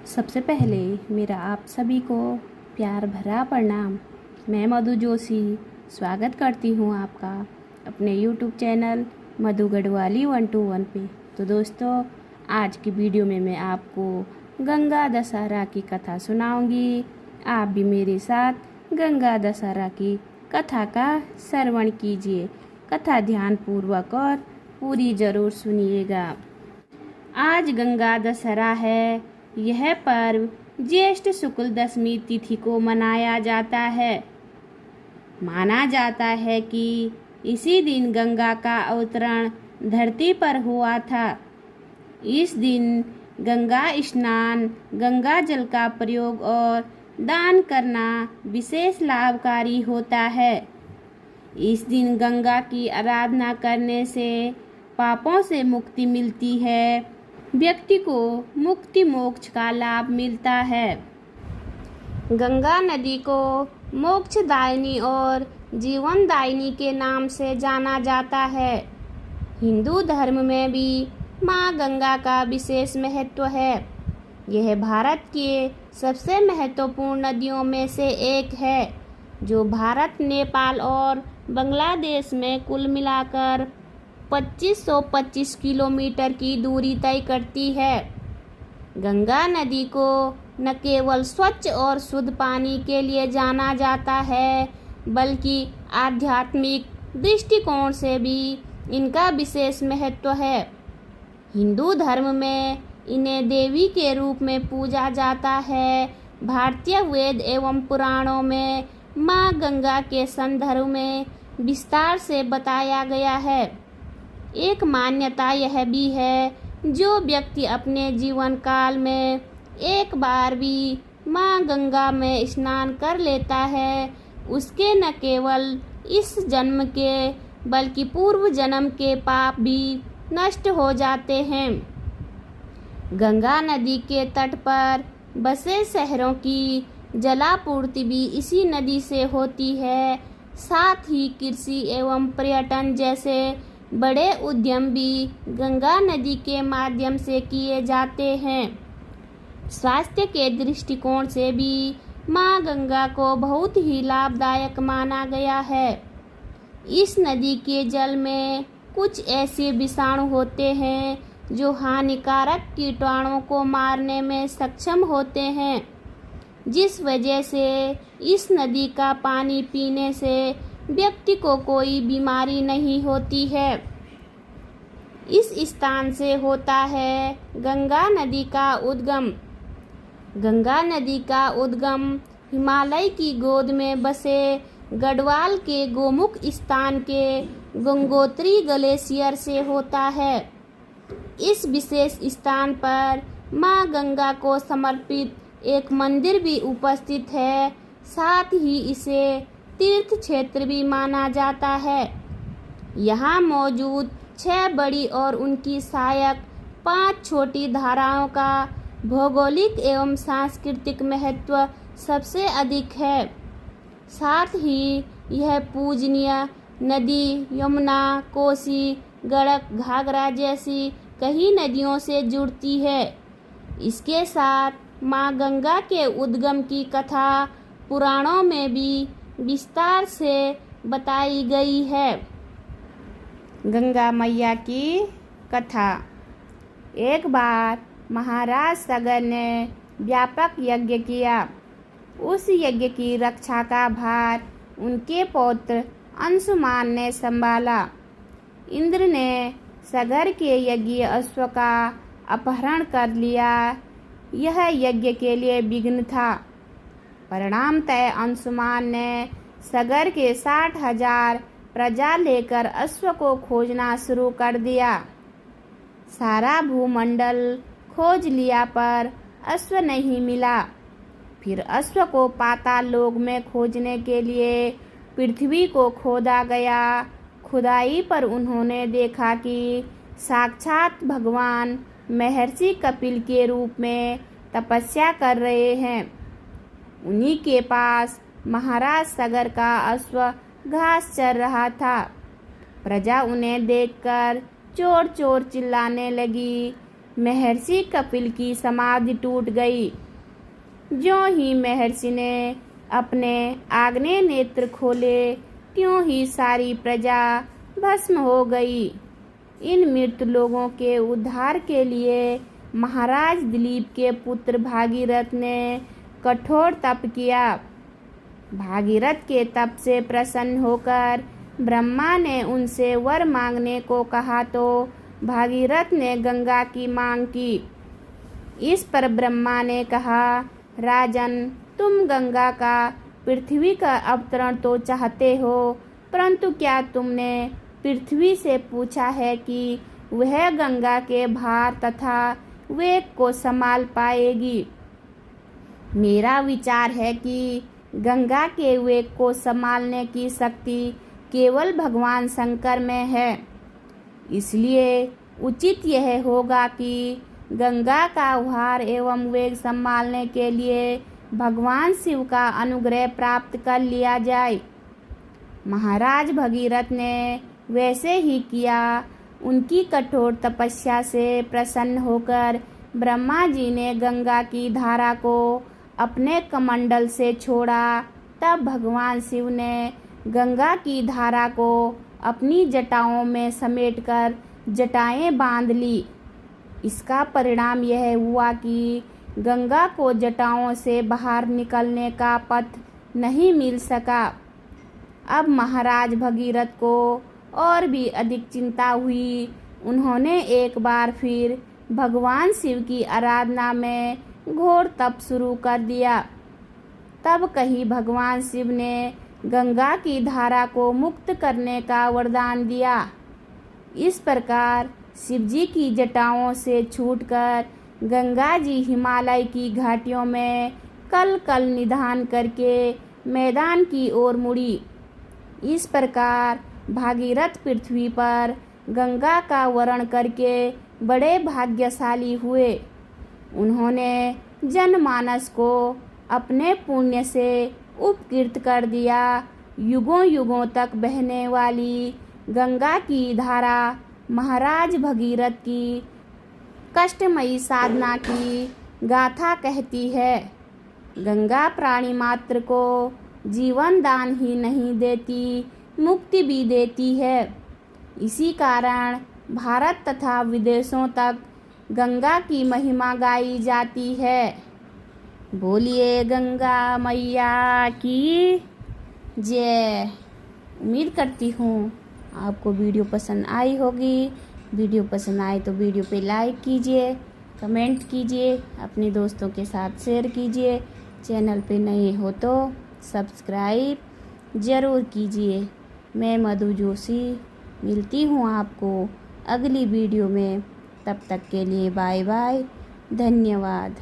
सबसे पहले मेरा आप सभी को प्यार भरा प्रणाम। मैं मधु जोशी स्वागत करती हूँ आपका अपने यूट्यूब चैनल मधु गढ़वाली 121 पे। तो दोस्तों, आज की वीडियो में मैं आपको गंगा दशहरा की कथा सुनाऊंगी। आप भी मेरे साथ गंगा दशहरा की कथा का श्रवण कीजिए। कथा ध्यानपूर्वक और पूरी ज़रूर सुनिएगा। आज गंगा दशहरा है। यह पर्व ज्येष्ठ शुक्ल दशमी तिथि को मनाया जाता है। माना जाता है कि इसी दिन गंगा का अवतरण धरती पर हुआ था। इस दिन गंगा स्नान, गंगा जल का प्रयोग और दान करना विशेष लाभकारी होता है। इस दिन गंगा की आराधना करने से पापों से मुक्ति मिलती है। व्यक्ति को मुक्ति मोक्ष का लाभ मिलता है। गंगा नदी को मोक्षदायिनी और जीवनदायिनी के नाम से जाना जाता है। हिंदू धर्म में भी माँ गंगा का विशेष महत्व है। यह भारत के सबसे महत्वपूर्ण नदियों में से एक है, जो भारत, नेपाल और बांग्लादेश में कुल मिलाकर 2525 किलोमीटर की दूरी तय करती है। गंगा नदी को न केवल स्वच्छ और शुद्ध पानी के लिए जाना जाता है, बल्कि आध्यात्मिक दृष्टिकोण से भी इनका विशेष महत्व है। हिंदू धर्म में इन्हें देवी के रूप में पूजा जाता है। भारतीय वेद एवं पुराणों में माँ गंगा के संदर्भ में विस्तार से बताया गया है। एक मान्यता यह भी है, जो व्यक्ति अपने जीवन काल में एक बार भी माँ गंगा में स्नान कर लेता है, उसके न केवल इस जन्म के बल्कि पूर्व जन्म के पाप भी नष्ट हो जाते हैं। गंगा नदी के तट पर बसे शहरों की जलापूर्ति भी इसी नदी से होती है। साथ ही कृषि एवं पर्यटन जैसे बड़े उद्यम भी गंगा नदी के माध्यम से किए जाते हैं। स्वास्थ्य के दृष्टिकोण से भी माँ गंगा को बहुत ही लाभदायक माना गया है। इस नदी के जल में कुछ ऐसे विषाणु होते हैं जो हानिकारक कीटाणुओं को मारने में सक्षम होते हैं, जिस वजह से इस नदी का पानी पीने से व्यक्ति को कोई बीमारी नहीं होती है। इस स्थान से होता है गंगा नदी का उद्गम। गंगा नदी का उद्गम हिमालय की गोद में बसे गढ़वाल के गोमुख स्थान के गंगोत्री ग्लेशियर से होता है। इस विशेष स्थान पर माँ गंगा को समर्पित एक मंदिर भी उपस्थित है। साथ ही इसे तीर्थ क्षेत्र भी माना जाता है। यहाँ मौजूद 6 बड़ी और उनकी सहायक 5 छोटी धाराओं का भौगोलिक एवं सांस्कृतिक महत्व सबसे अधिक है। साथ ही यह पूजनीय नदी यमुना, कोसी, गंडक, घाघरा जैसी कई नदियों से जुड़ती है। इसके साथ माँ गंगा के उद्गम की कथा पुराणों में भी विस्तार से बताई गई है। गंगा मैया की कथा। एक बार महाराज सगर ने व्यापक यज्ञ किया। उस यज्ञ की रक्षा का भार उनके पौत्र अंशुमान ने संभाला। इंद्र ने सगर के यज्ञ अश्व का अपहरण कर लिया। यह यज्ञ के लिए विघ्न था। परिणामतः अंशुमान ने सगर के 60,000 प्रजा लेकर अश्व को खोजना शुरू कर दिया। सारा भूमंडल खोज लिया पर अश्व नहीं मिला। फिर अश्व को पाताल लोक में खोजने के लिए पृथ्वी को खोदा गया। खुदाई पर उन्होंने देखा कि साक्षात भगवान महर्षि कपिल के रूप में तपस्या कर रहे हैं। उन्हीं के पास महाराज सगर का अश्व घास चर रहा था। प्रजा उन्हें देखकर चोर चोर चिल्लाने लगी। महर्षि कपिल की समाधि टूट गई। ज्यों ही महर्षि ने अपने आग्नेय नेत्र खोले, त्यों ही सारी प्रजा भस्म हो गई। इन मृत लोगों के उद्धार के लिए महाराज दिलीप के पुत्र भागीरथ ने कठोर तप किया। भागीरथ के तप से प्रसन्न होकर ब्रह्मा ने उनसे वर मांगने को कहा तो भागीरथ ने गंगा की मांग की। इस पर ब्रह्मा ने कहा, राजन, तुम गंगा का पृथ्वी का अवतरण तो चाहते हो, परंतु क्या तुमने पृथ्वी से पूछा है कि वह गंगा के भार तथा वेग को संभाल पाएगी? मेरा विचार है कि गंगा के वेग को संभालने की शक्ति केवल भगवान शंकर में है। इसलिए उचित यह होगा कि गंगा का भार एवं वेग संभालने के लिए भगवान शिव का अनुग्रह प्राप्त कर लिया जाए। महाराज भगीरथ ने वैसे ही किया। उनकी कठोर तपस्या से प्रसन्न होकर ब्रह्मा जी ने गंगा की धारा को अपने कमंडल से छोड़ा। तब भगवान शिव ने गंगा की धारा को अपनी जटाओं में समेटकर जटाएं बांध ली। इसका परिणाम यह हुआ कि गंगा को जटाओं से बाहर निकलने का पथ नहीं मिल सका। अब महाराज भगीरथ को और भी अधिक चिंता हुई। उन्होंने एक बार फिर भगवान शिव की आराधना में घोर तप शुरू कर दिया। तब कहीं भगवान शिव ने गंगा की धारा को मुक्त करने का वरदान दिया। इस प्रकार शिवजी की जटाओं से छूटकर गंगा जी हिमालय की घाटियों में कल कल निधान करके मैदान की ओर मुड़ी। इस प्रकार भागीरथ पृथ्वी पर गंगा का वरण करके बड़े भाग्यशाली हुए। उन्होंने जनमानस को अपने पुण्य से उपकृत कर दिया। युगों युगों तक बहने वाली गंगा की धारा महाराज भगीरथ की कष्टमयी साधना की गाथा कहती है। गंगा प्राणी मात्र को जीवन दान ही नहीं देती, मुक्ति भी देती है। इसी कारण भारत तथा विदेशों तक गंगा की महिमा गाई जाती है। बोलिए गंगा मैया की जय। उम्मीद करती हूँ आपको वीडियो पसंद आई होगी। वीडियो पसंद आए तो वीडियो पे लाइक कीजिए, कमेंट कीजिए, अपने दोस्तों के साथ शेयर कीजिए। चैनल पे नए हो तो सब्सक्राइब ज़रूर कीजिए। मैं मधु जोशी मिलती हूँ आपको अगली वीडियो में। तब तक के लिए बाय बाय, धन्यवाद।